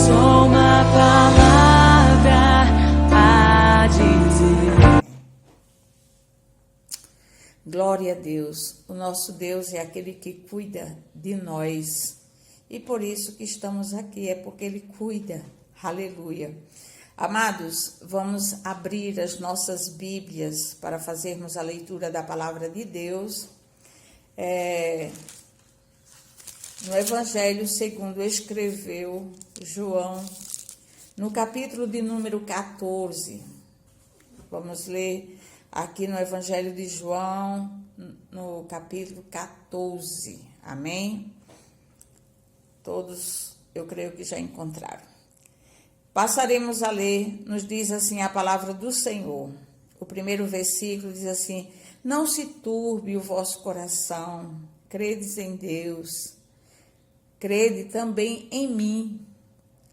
só uma palavra a dizer. Glória a Deus. O nosso Deus é aquele que cuida de nós. E por isso que estamos aqui, é porque Ele cuida. Aleluia. Amados, vamos abrir as nossas Bíblias para fazermos a leitura da Palavra de Deus. No Evangelho segundo escreveu João, no capítulo de número 14. Vamos ler aqui no Evangelho de João, no capítulo 14. Amém? Todos, eu creio que já encontraram. Passaremos a ler, nos diz assim a palavra do Senhor. O primeiro versículo diz assim: não se turbe o vosso coração, credes em Deus, crede também em mim.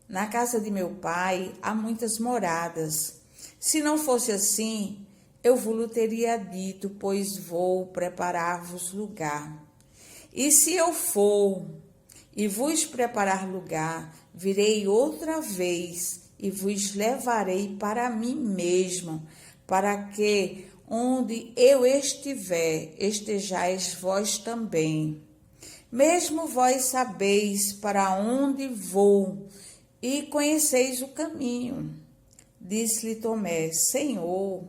Na casa de meu Pai há muitas moradas. Se não fosse assim, eu vos teria dito, pois vou preparar-vos lugar. E se eu for e vos preparar lugar, virei outra vez e vos levarei para mim mesmo, para que onde eu estiver, estejais vós também. Mesmo vós sabeis para onde vou e conheceis o caminho. Disse-lhe Tomé: Senhor,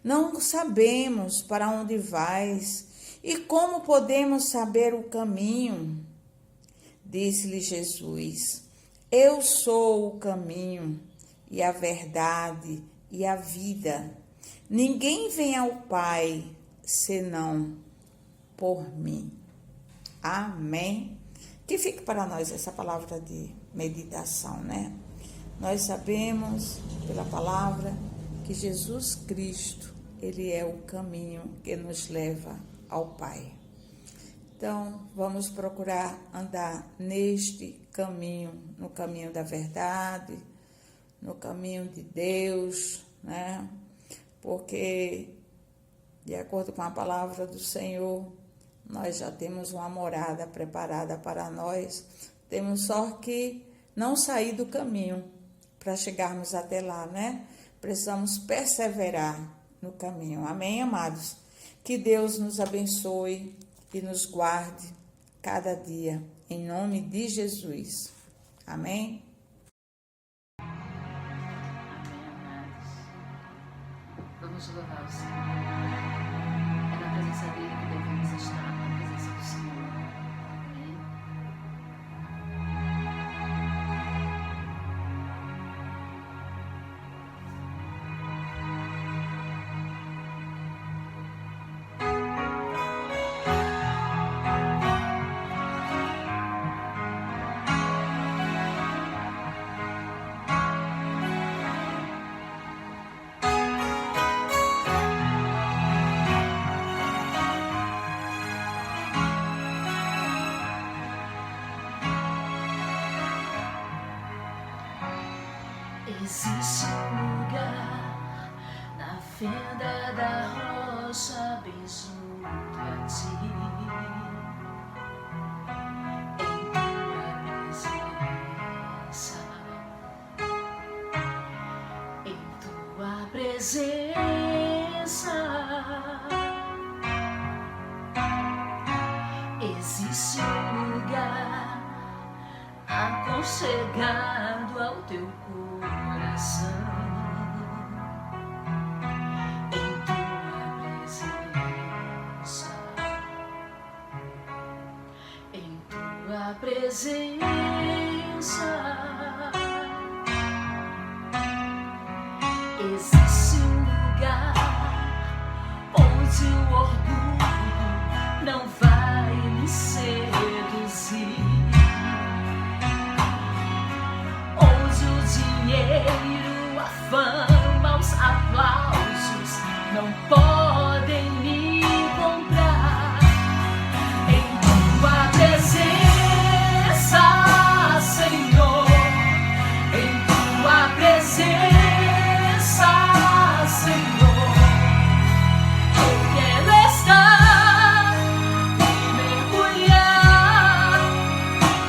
não sabemos para onde vais, e como podemos saber o caminho? Disse-lhe Jesus: eu sou o caminho e a verdade e a vida. Ninguém vem ao Pai senão por mim. Amém. Que fique para nós essa palavra de meditação, né? Nós sabemos pela palavra que Jesus Cristo, Ele é o caminho que nos leva ao Pai. Então, vamos procurar andar neste caminho, no caminho da verdade, no caminho de Deus, né? Porque, de acordo com a palavra do Senhor, nós já temos uma morada preparada para nós. Temos só que não sair do caminho para chegarmos até lá, né? Precisamos perseverar no caminho. Amém, amados? Que Deus nos abençoe e nos guarde cada dia, em nome de Jesus. Amém? Amém, amados. Vamos louvar o Senhor. É na presença dEle que devemos estar, na presença do Senhor. Amém? Existe um lugar na fenda da rocha, bem junto a ti. Em tua presença, existe um lugar aconchegado ao teu coração. Em tua presença, existe um lugar onde o orgulho não vai me seduzir, onde o dinheiro, a fama, os aplausos não podem me comprar. Em tua presença, Senhor, em tua presença, Senhor, eu quero estar e mergulhar,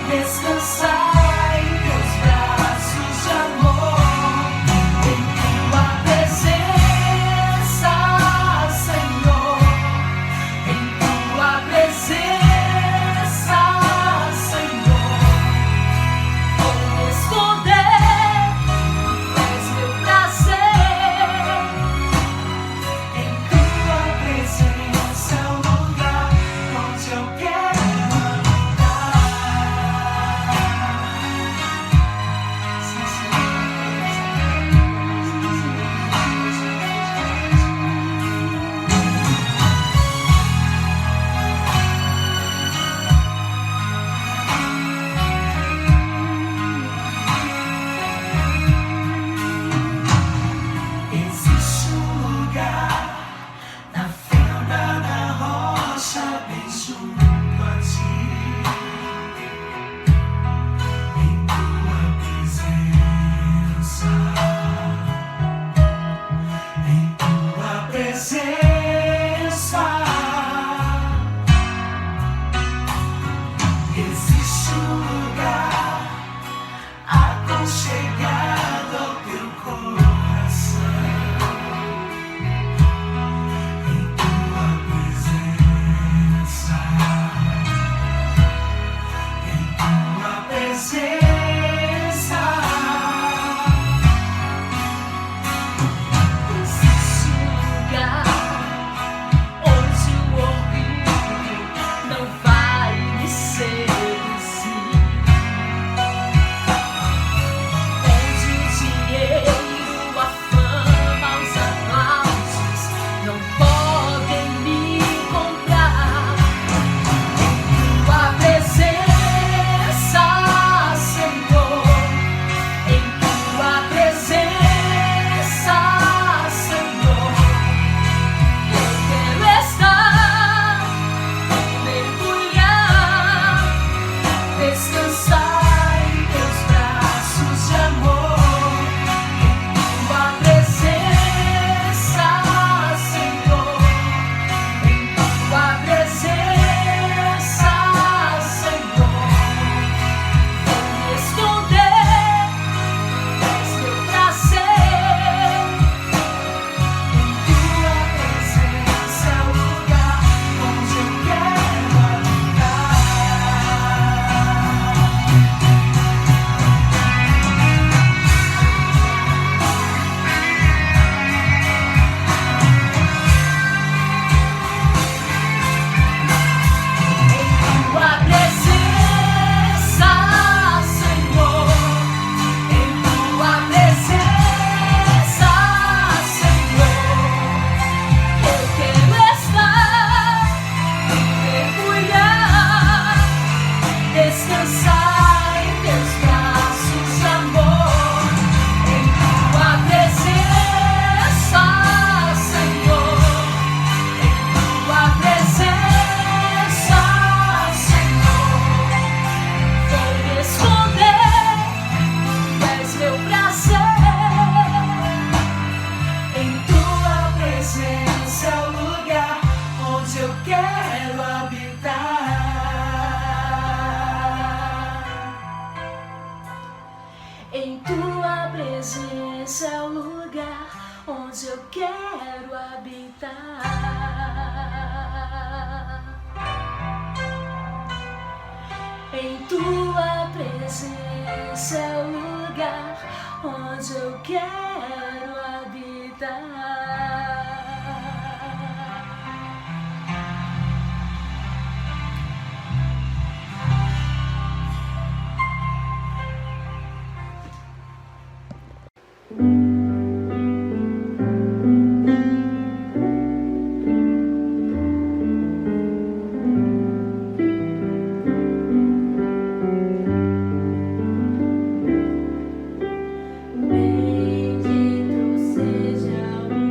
descansar em teus braços. Em tua presença é o lugar onde eu quero habitar. Em tua presença é o lugar onde eu quero habitar. Bendito seja o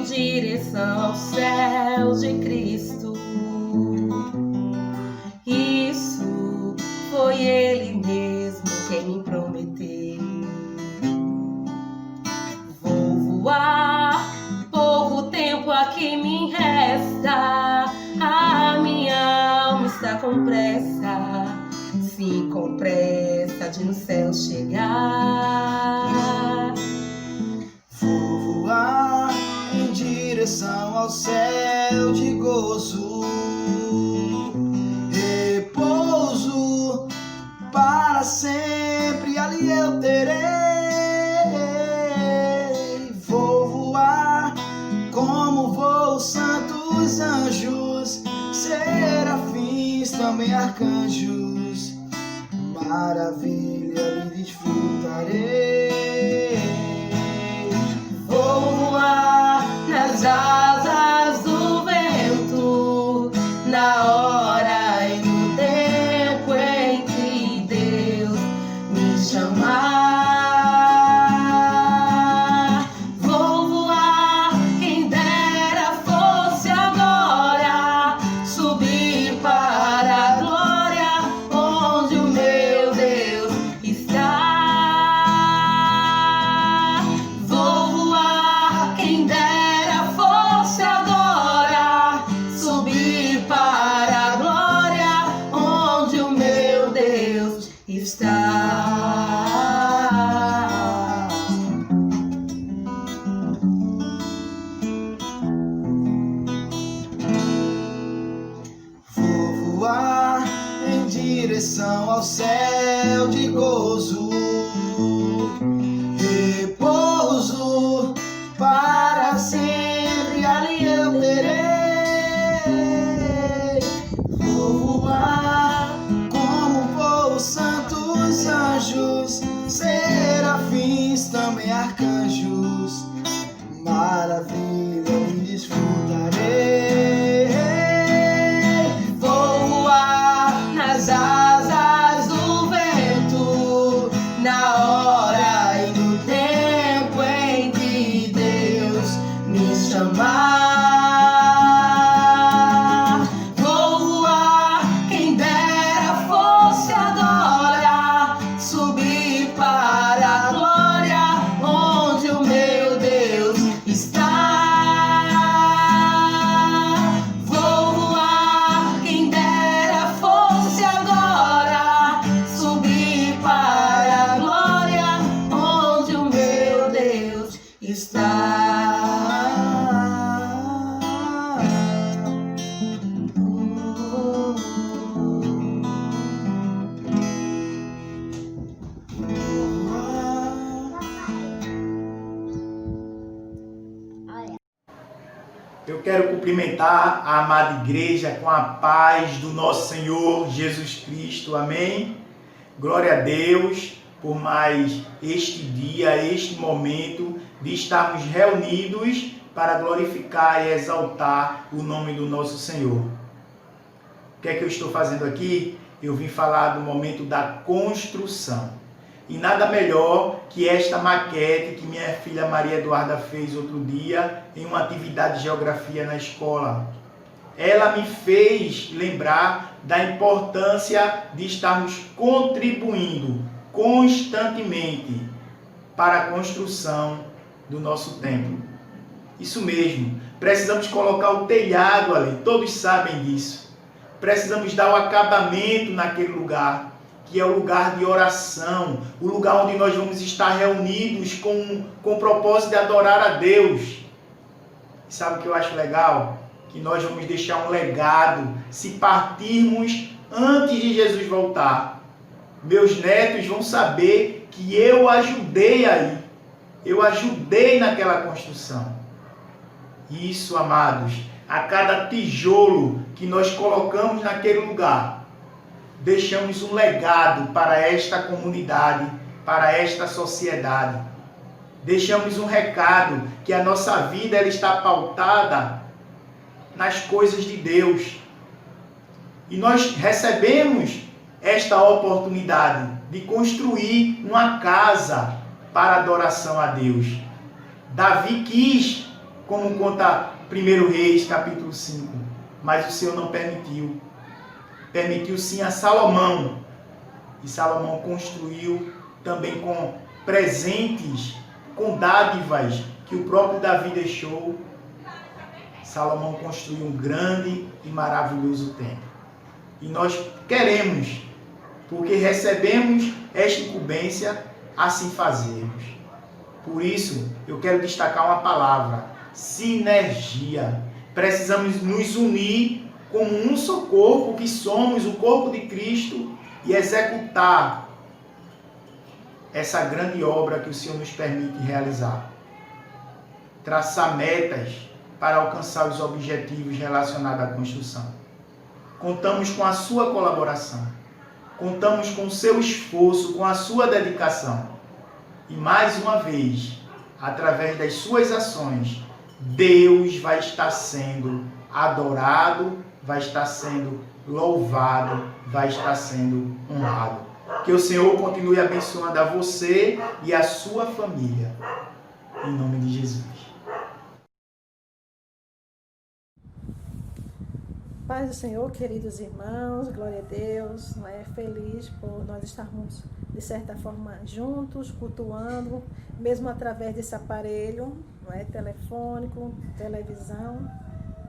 em direção ao céu de Cristo. Isso foi Ele mesmo quem me prometeu. Vou voar, pouco tempo aqui me resta. A minha alma está com pressa, sim, com pressa de no céu chegar. Vou voar em direção ao céu de gozo, repouso para sempre, ali eu terei. Vou voar como voam santos anjos, serafins, também arcanjos, maravilha me desfrutarei. Vou voar nas asas do vento, na hora e no tempo em que Deus me chamar. Vou voar, quem dera fosse agora, subir para a glória onde o meu Deus está. Vou voar, quem dera fosse agora, subir para a glória onde o meu Deus está. Vou voar em direção ao céu de gozo, repouso para sempre, ali eu terei. Vou voar como voam santos anjos, serafins, também arcanjos, maravilha me desfrutarei. Vou voar nas asas do vento, na hora e no tempo em que Deus me chamar. Vou voar, quem dera fosse agora, subir para a glória onde o meu Deus está. Vou voar, quem dera fosse agora, subir para a glória onde o meu Deus está. Eu quero cumprimentar a amada igreja com a paz do nosso Senhor Jesus Cristo. Amém? Glória a Deus por mais este dia, este momento de estarmos reunidos para glorificar e exaltar o nome do nosso Senhor. O que é que eu estou fazendo aqui? Eu vim falar do momento da construção. E nada melhor que esta maquete que minha filha Maria Eduarda fez outro dia em uma atividade de geografia na escola. Ela me fez lembrar da importância de estarmos contribuindo constantemente para a construção do nosso templo. Isso mesmo, precisamos colocar o telhado ali, todos sabem disso. Precisamos dar o acabamento naquele lugar, que é o lugar de oração, o lugar onde nós vamos estar reunidos com o propósito de adorar a Deus. E sabe o que eu acho legal? Que nós vamos deixar um legado se partirmos antes de Jesus voltar. Meus netos vão saber que eu ajudei aí, eu ajudei naquela construção. Isso, amados, a cada tijolo que nós colocamos naquele lugar, deixamos um legado para esta comunidade, para esta sociedade. Deixamos um recado que a nossa vida ela está pautada nas coisas de Deus. E nós recebemos esta oportunidade de construir uma casa para adoração a Deus. Davi quis como conta 1 Reis, capítulo 5. Mas o Senhor não permitiu. Permitiu sim a Salomão. E Salomão construiu também com presentes, com dádivas que o próprio Davi deixou. Salomão construiu um grande e maravilhoso templo. E nós queremos, porque recebemos esta incumbência, assim fazermos. Por isso, eu quero destacar uma palavra: sinergia. Precisamos nos unir como um só corpo, que somos o corpo de Cristo, e executar essa grande obra que o Senhor nos permite realizar. Traçar metas para alcançar os objetivos relacionados à construção. Contamos com a sua colaboração. Contamos com o seu esforço, com a sua dedicação. E mais uma vez, através das suas ações, Deus vai estar sendo adorado, vai estar sendo louvado, vai estar sendo honrado. Que o Senhor continue abençoando a você e a sua família. Em nome de Jesus. Paz do Senhor, queridos irmãos, glória a Deus, não é? Feliz por nós estarmos, de certa forma, juntos, cultuando, mesmo através desse aparelho, não é? Telefônico, televisão,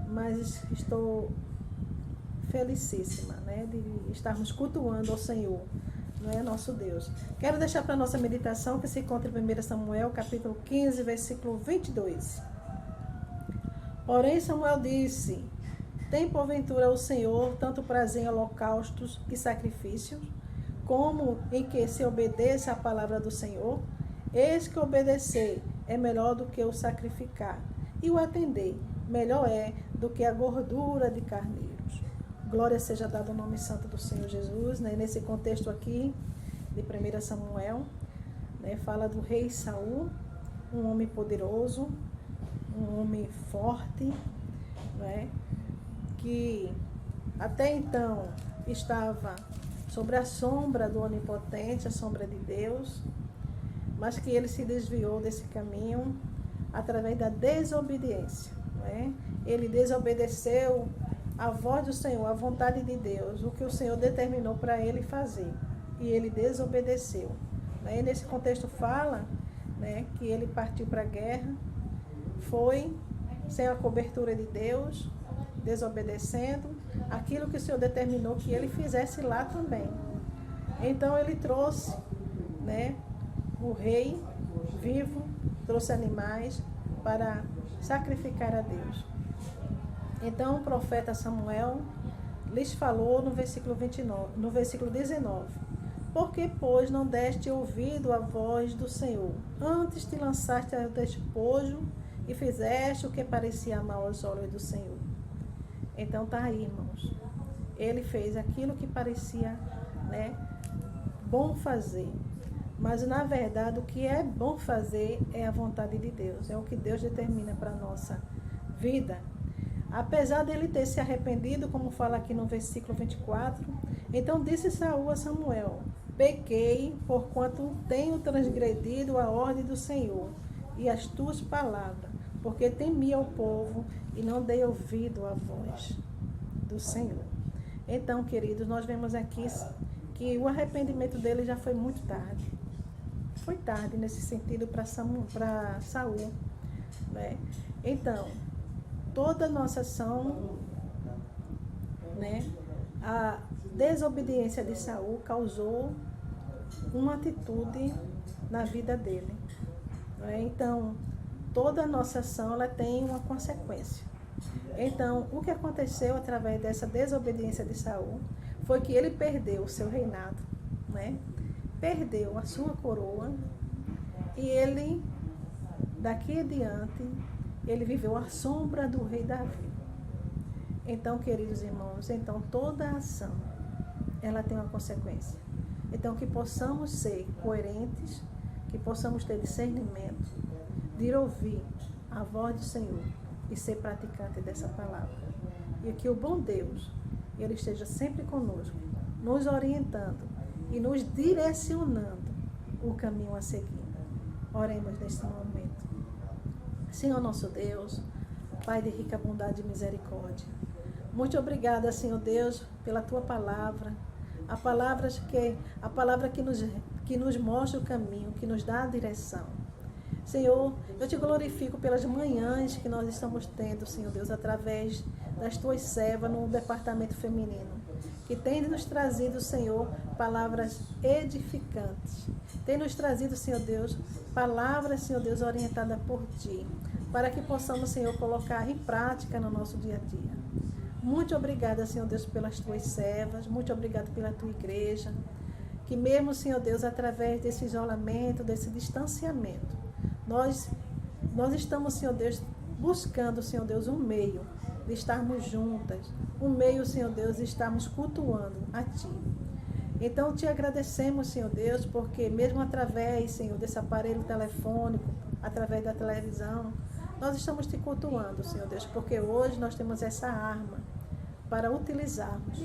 mas estou felicíssima, né? De estarmos cultuando ao Senhor, não é? Nosso Deus. Quero deixar para a nossa meditação, que se encontra em 1 Samuel, capítulo 15, versículo 22. Porém, Samuel disse: tem porventura o Senhor tanto prazer em holocaustos e sacrifícios, como em que se obedeça à palavra do Senhor? Eis que obedecer é melhor do que o sacrificar, e o atender melhor é do que a gordura de carneiros. Glória seja dada ao nome santo do Senhor Jesus, né? Nesse contexto aqui de 1 Samuel, né? Fala do rei Saul, um homem poderoso, um homem forte, né? Que até então estava sobre a sombra do Onipotente, a sombra de Deus, mas que ele se desviou desse caminho através da desobediência, né? Ele desobedeceu a voz do Senhor, a vontade de Deus, o que o Senhor determinou para ele fazer, e ele desobedeceu, né? E nesse contexto fala, né, que ele partiu para a guerra, foi sem a cobertura de Deus, desobedecendo aquilo que o Senhor determinou que ele fizesse lá também. Então ele trouxe, né, o rei vivo, trouxe animais para sacrificar a Deus. Então o profeta Samuel lhes falou no versículo 29, no versículo 19: porque, pois, não deste ouvido à voz do Senhor, antes te lançaste ao despojo e fizeste o que parecia mal aos olhos do Senhor. Então tá aí, irmãos. Ele fez aquilo que parecia, né, bom fazer. Mas, na verdade, o que é bom fazer é a vontade de Deus. É o que Deus determina para a nossa vida. Apesar dele ter se arrependido, como fala aqui no versículo 24, então disse Saul a Samuel: pequei, porquanto tenho transgredido a ordem do Senhor e as tuas palavras, porque temi ao povo e não dei ouvido à voz do Senhor. Então, queridos, nós vemos aqui que o arrependimento dele já foi muito tarde. Foi tarde nesse sentido para Saul, né? Então, toda a nossa ação, né, a desobediência de Saul causou uma atitude na vida dele, né? Então, toda a nossa ação, ela tem uma consequência. Então, o que aconteceu através dessa desobediência de Saul foi que ele perdeu o seu reinado, né? Perdeu a sua coroa, e ele, daqui adiante, ele viveu à sombra do rei Davi. Então, queridos irmãos, então toda ação, ela tem uma consequência. Então, que possamos ser coerentes, que possamos ter discernimento de ouvir a voz do Senhor e ser praticante dessa palavra. E que o bom Deus, ele esteja sempre conosco, nos orientando e nos direcionando o caminho a seguir. Oremos neste momento. Senhor nosso Deus, Pai de rica bondade e misericórdia. Muito obrigada, Senhor Deus, pela tua palavra. A palavra que nos mostra o caminho, que nos dá a direção. Senhor, eu te glorifico pelas manhãs que nós estamos tendo, Senhor Deus, através das tuas servas no departamento feminino, que tem nos trazido, Senhor, palavras edificantes. Tem nos trazido, Senhor Deus, palavras, Senhor Deus, orientadas por ti, para que possamos, Senhor, colocar em prática no nosso dia a dia. Muito obrigada, Senhor Deus, pelas tuas servas, muito obrigada pela tua igreja, que mesmo, Senhor Deus, através desse isolamento, desse distanciamento, nós estamos, Senhor Deus, buscando, Senhor Deus, um meio de estarmos juntas, um meio, Senhor Deus, de estarmos cultuando a Ti. Então, te agradecemos, Senhor Deus, porque mesmo através, Senhor, desse aparelho telefônico, através da televisão, nós estamos te cultuando, Senhor Deus, porque hoje nós temos essa arma para utilizarmos.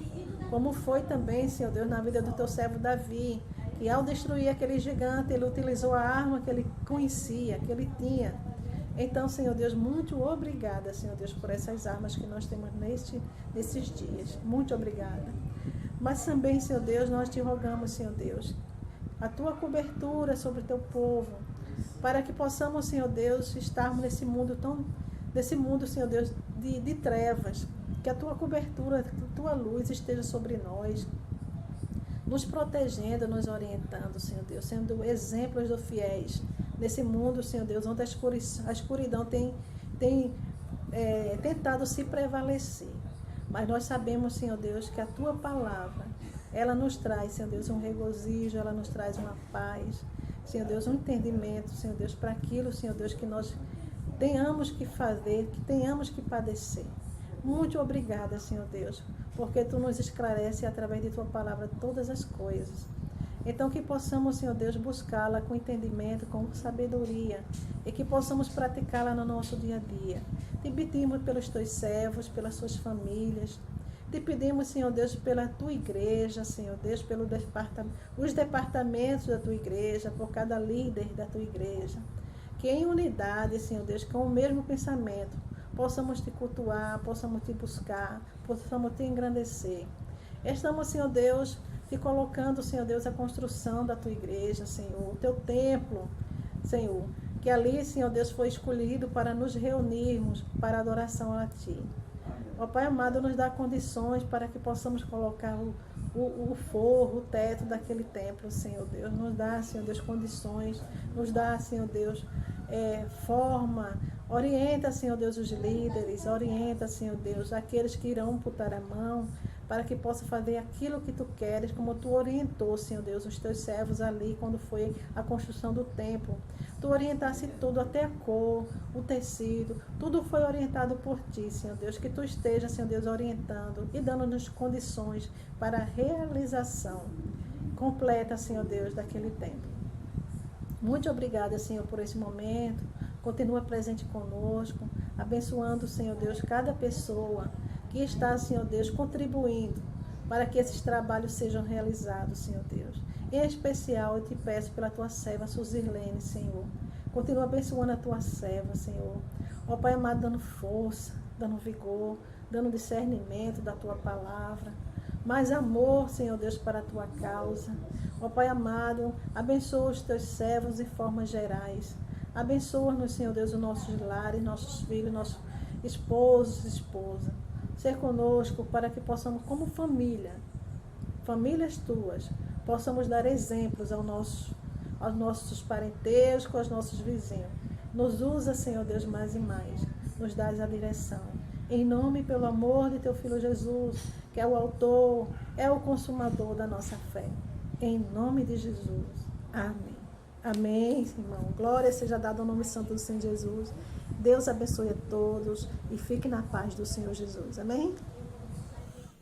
Como foi também, Senhor Deus, na vida do teu servo Davi, que ao destruir aquele gigante, ele utilizou a arma que ele conhecia, que ele tinha. Então, Senhor Deus, muito obrigada, Senhor Deus, por essas armas que nós temos nesses dias. Muito obrigada. Mas também, Senhor Deus, nós te rogamos, Senhor Deus, a tua cobertura sobre o teu povo, para que possamos, Senhor Deus, estarmos nesse mundo, Senhor Deus, de trevas, que a tua cobertura, a tua luz esteja sobre nós, nos protegendo, nos orientando, Senhor Deus, sendo exemplos do fiéis nesse mundo, Senhor Deus, onde a escuridão tem tentado se prevalecer. Mas nós sabemos, Senhor Deus, que a tua palavra, ela nos traz, Senhor Deus, um regozijo, ela nos traz uma paz, Senhor Deus, um entendimento, Senhor Deus, para aquilo, Senhor Deus, que nós tenhamos que fazer, que tenhamos que padecer. Muito obrigada, Senhor Deus, porque tu nos esclarece através de tua palavra todas as coisas. Então que possamos, Senhor Deus, buscá-la com entendimento, com sabedoria, e que possamos praticá-la no nosso dia a dia. Te pedimos pelos teus servos, pelas suas famílias. Te pedimos, Senhor Deus, pela tua igreja, Senhor Deus, os departamentos da tua igreja, por cada líder da tua igreja. Que em unidade, Senhor Deus, com o mesmo pensamento, possamos te cultuar, possamos te buscar, possamos te engrandecer. Estamos, Senhor Deus, te colocando, Senhor Deus, a construção da tua igreja, Senhor, o teu templo, Senhor, que ali, Senhor Deus, foi escolhido para nos reunirmos para adoração a Ti. Ó Pai amado, nos dá condições para que possamos colocar o forro, o teto daquele templo, Senhor Deus. Nos dá, Senhor Deus, condições, nos dá, Senhor Deus, forma. Orienta, Senhor Deus, os líderes, orienta, Senhor Deus, aqueles que irão botar a mão, para que possa fazer aquilo que tu queres, como tu orientou, Senhor Deus, os teus servos ali, quando foi a construção do templo. Tu orientasse tudo, até a cor, o tecido, tudo foi orientado por ti, Senhor Deus, que tu esteja, Senhor Deus, orientando e dando-nos condições para a realização completa, Senhor Deus, daquele templo. Muito obrigada, Senhor, por esse momento. Continua presente conosco, abençoando, Senhor Deus, cada pessoa que está, Senhor Deus, contribuindo para que esses trabalhos sejam realizados, Senhor Deus. Em especial, eu te peço pela tua serva, Suzirlene, Senhor. Continua abençoando a tua serva, Senhor. Ó Pai amado, dando força, dando vigor, dando discernimento da tua palavra. Mais amor, Senhor Deus, para a tua causa. Ó Pai amado, abençoa os teus servos de formas gerais. Abençoa-nos, Senhor Deus, os nossos lares, nossos filhos, nossos esposos, esposa. Ser conosco para que possamos, como família, famílias tuas, possamos dar exemplos aos nossos parentescos, aos nossos vizinhos. Nos usa, Senhor Deus, mais e mais. Nos dás a direção. Em nome e pelo amor de teu Filho Jesus, que é o autor, é o consumador da nossa fé. Em nome de Jesus. Amém. Amém, irmão. Glória seja dada ao nome santo do Senhor Jesus. Deus abençoe a todos e fique na paz do Senhor Jesus. Amém?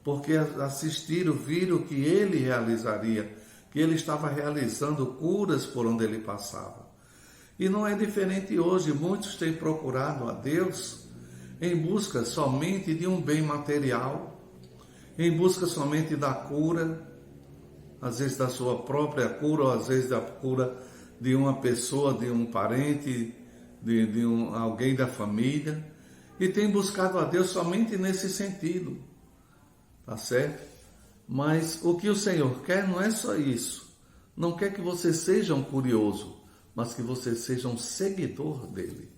Porque assistiram, viram que ele realizaria, que ele estava realizando curas por onde ele passava. E não é diferente hoje. Muitos têm procurado a Deus em busca somente de um bem material, em busca somente da cura, às vezes da sua própria cura, ou às vezes da cura de uma pessoa, de um parente, alguém da família, e tem buscado a Deus somente nesse sentido, tá certo? Mas o que o Senhor quer não é só isso. Não quer que você seja um curioso, mas que você seja um seguidor dele.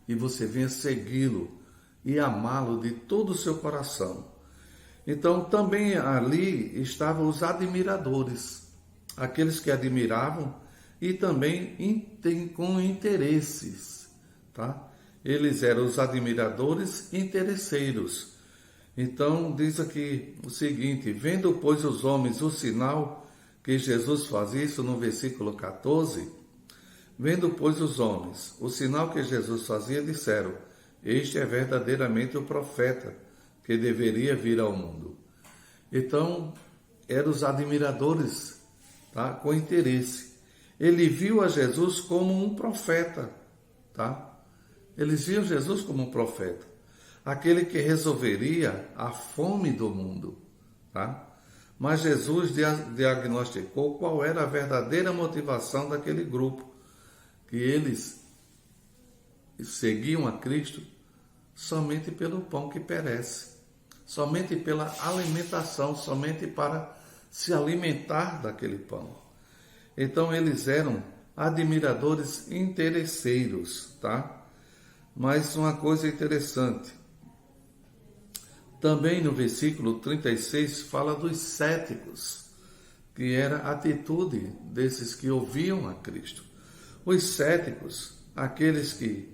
E você venha segui-lo e amá-lo de todo o seu coração. Então também ali estavam os admiradores, aqueles que admiravam e também com interesses, tá? Eles eram os admiradores interesseiros. Então diz aqui o seguinte: vendo pois os homens o sinal que Jesus fazia, isso no versículo 14, vendo pois os homens o sinal que Jesus fazia, disseram: este é verdadeiramente o profeta que deveria vir ao mundo. Então eram os admiradores, tá? Com interesse. Ele viu a Jesus como um profeta, tá? Eles viam Jesus como um profeta, aquele que resolveria a fome do mundo, tá? Mas Jesus diagnosticou qual era a verdadeira motivação daquele grupo, que eles seguiam a Cristo somente pelo pão que perece, somente pela alimentação, somente para se alimentar daquele pão. Então eles eram admiradores interesseiros, tá? Mas uma coisa interessante, também no versículo 36 fala dos céticos, que era a atitude desses que ouviam a Cristo. Os céticos, aqueles que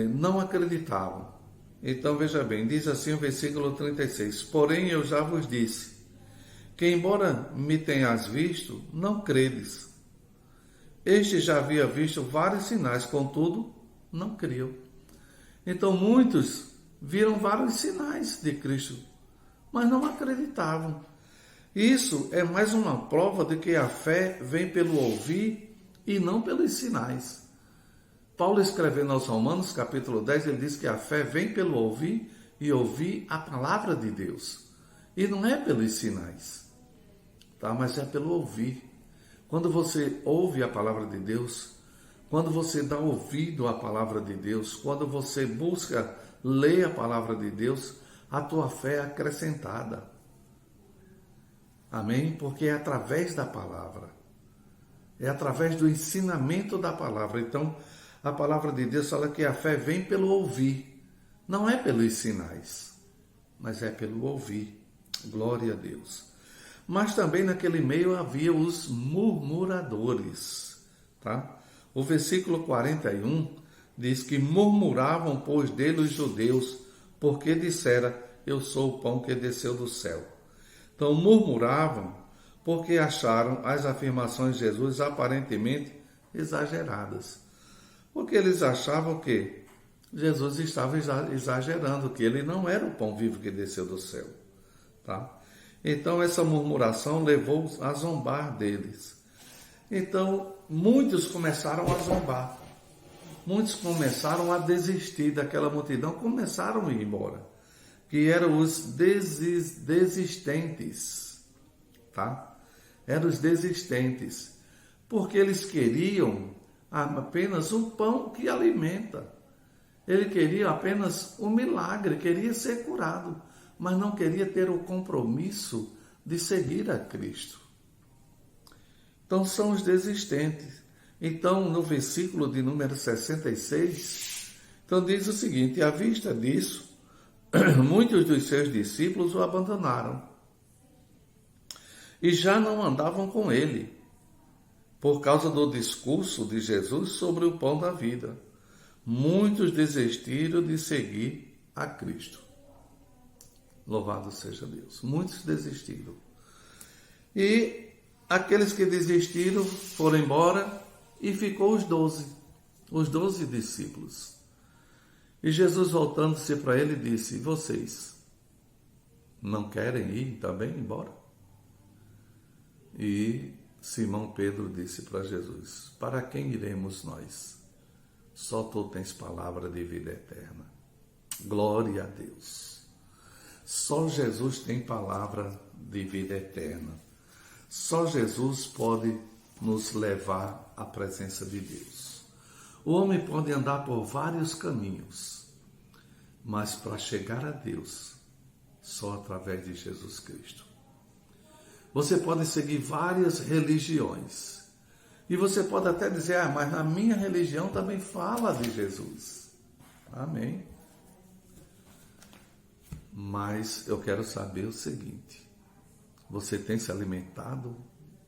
não acreditavam. Então veja bem, diz assim o versículo 36: porém eu já vos disse, que embora me tenhas visto, não credes. Este já havia visto vários sinais, contudo, não criam. Então muitos viram vários sinais de Cristo, mas não acreditavam. Isso é mais uma prova de que a fé vem pelo ouvir e não pelos sinais. Paulo, escrevendo aos Romanos, capítulo 10, ele diz que a fé vem pelo ouvir e ouvir a palavra de Deus. E não é pelos sinais, tá? Mas é pelo ouvir. Quando você ouve a palavra de Deus, quando você dá ouvido à palavra de Deus, quando você busca ler a palavra de Deus, a tua fé é acrescentada. Amém? Porque é através da palavra. É através do ensinamento da palavra. Então, a palavra de Deus fala que a fé vem pelo ouvir. Não é pelos sinais, mas é pelo ouvir. Glória a Deus. Mas também naquele meio havia os murmuradores, tá? O versículo 41 diz que murmuravam, pois, dele os judeus, porque dissera: eu sou o pão que desceu do céu. Então murmuravam porque acharam as afirmações de Jesus aparentemente exageradas. Porque eles achavam que Jesus estava exagerando, que ele não era o pão vivo que desceu do céu, tá? Então essa murmuração levou a zombar deles. Então muitos começaram a zombar. Muitos começaram a desistir daquela multidão, começaram a ir embora. Que eram os desistentes, tá? Eram os desistentes. Porque eles queriam apenas um pão que alimenta. Ele queria apenas um milagre, queria ser curado, mas não queria ter o compromisso de seguir a Cristo. Então são os desistentes. Então no versículo de número 66, então diz o seguinte: à vista disso, muitos dos seus discípulos o abandonaram e já não andavam com ele, por causa do discurso de Jesus sobre o pão da vida. Muitos desistiram de seguir a Cristo. Louvado seja Deus. Muitos desistiram. E aqueles que desistiram foram embora e ficou os 12 discípulos. E Jesus, voltando-se para ele, disse: vocês não querem ir também embora? E Simão Pedro disse para Jesus: para quem iremos nós? Só tu tens palavra de vida eterna. Glória a Deus. Só Jesus tem palavra de vida eterna. Só Jesus pode nos levar à presença de Deus. O homem pode andar por vários caminhos, mas para chegar a Deus, só através de Jesus Cristo. Você pode seguir várias religiões. E você pode até dizer, mas a minha religião também fala de Jesus. Amém. Mas eu quero saber o seguinte: você tem se alimentado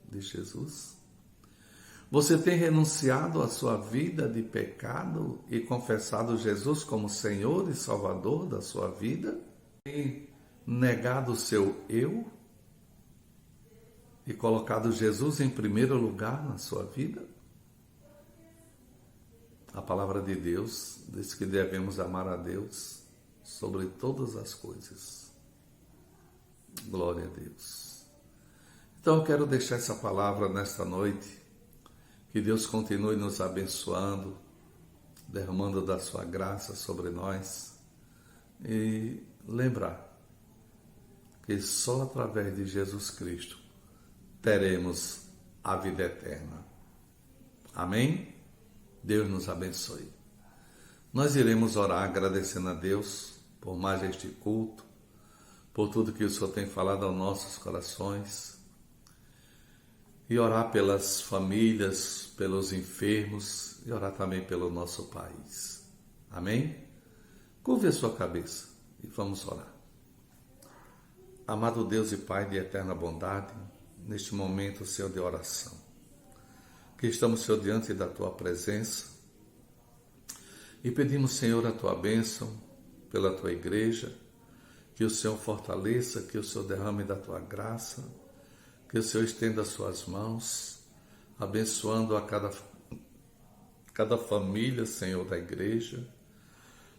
de Jesus? Você tem renunciado à sua vida de pecado e confessado Jesus como Senhor e Salvador da sua vida? Tem negado o seu eu e colocado Jesus em primeiro lugar na sua vida? A palavra de Deus diz que devemos amar a Deus sobre todas as coisas. Glória a Deus. Então eu quero deixar essa palavra nesta noite. Que Deus continue nos abençoando, derramando da sua graça sobre nós. E lembrar que só através de Jesus Cristo teremos a vida eterna. Amém? Deus nos abençoe. Nós iremos orar agradecendo a Deus por mais este culto, por tudo que o Senhor tem falado aos nossos corações, e orar pelas famílias, pelos enfermos, e orar também pelo nosso país. Amém? Curve a sua cabeça e vamos orar. Amado Deus e Pai de eterna bondade, neste momento, Senhor, de oração, que estamos, Senhor, diante da Tua presença e pedimos, Senhor, a Tua bênção pela Tua igreja, que o Senhor fortaleça, que o Senhor derrame da Tua graça, que o Senhor estenda as Suas mãos, abençoando a cada família, Senhor, da igreja,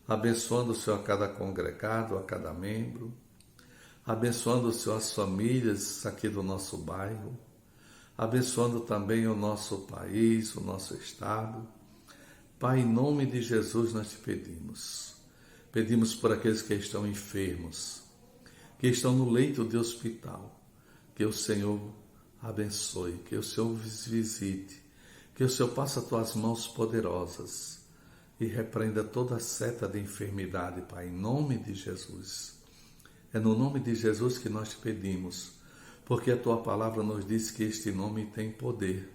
abençoando, Senhor, a cada congregado, a cada membro, abençoando, Senhor, as famílias aqui do nosso bairro, abençoando também o nosso país, o nosso estado. Pai, em nome de Jesus nós te pedimos. Pedimos por aqueles que estão enfermos, que estão no leito de hospital, que o Senhor abençoe, que o Senhor os visite, que o Senhor passe as tuas mãos poderosas e repreenda toda seta de enfermidade, Pai, em nome de Jesus. É no nome de Jesus que nós te pedimos, porque a tua palavra nos diz que este nome tem poder.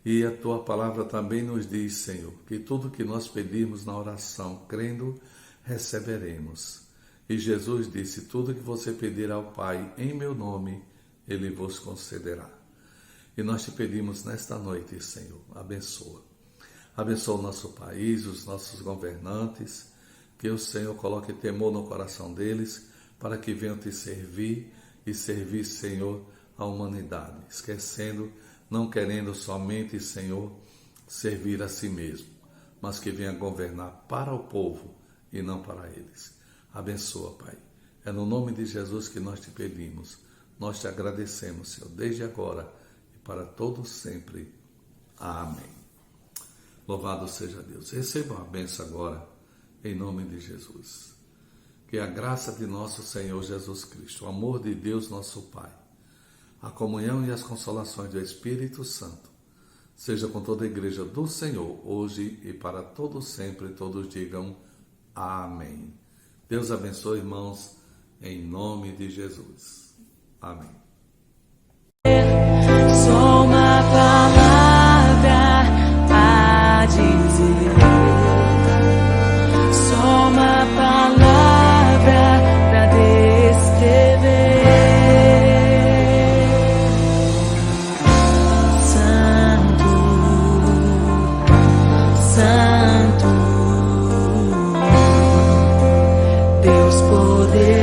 E a tua palavra também nos diz, Senhor, que tudo que nós pedimos na oração, crendo, receberemos. E Jesus disse, tudo que você pedir ao Pai em meu nome, Ele vos concederá. E nós te pedimos nesta noite, Senhor, abençoa. Abençoa o nosso país, os nossos governantes, que o Senhor coloque temor no coração deles, para que venham te servir e servir, Senhor, a humanidade, esquecendo, não querendo somente, Senhor, servir a si mesmo, mas que venha governar para o povo e não para eles. Abençoa, Pai. É no nome de Jesus que nós te pedimos. Nós te agradecemos, Senhor, desde agora e para todos sempre. Amém. Louvado seja Deus. Receba a bênção agora, em nome de Jesus. Que a graça de nosso Senhor Jesus Cristo, o amor de Deus nosso Pai, a comunhão e as consolações do Espírito Santo, seja com toda a igreja do Senhor, hoje e para todos sempre. Todos digam amém. Deus abençoe, irmãos, em nome de Jesus. Amém. Só uma palavra a dizer, só uma palavra pra descrever. Santo, Santo, Deus poderoso.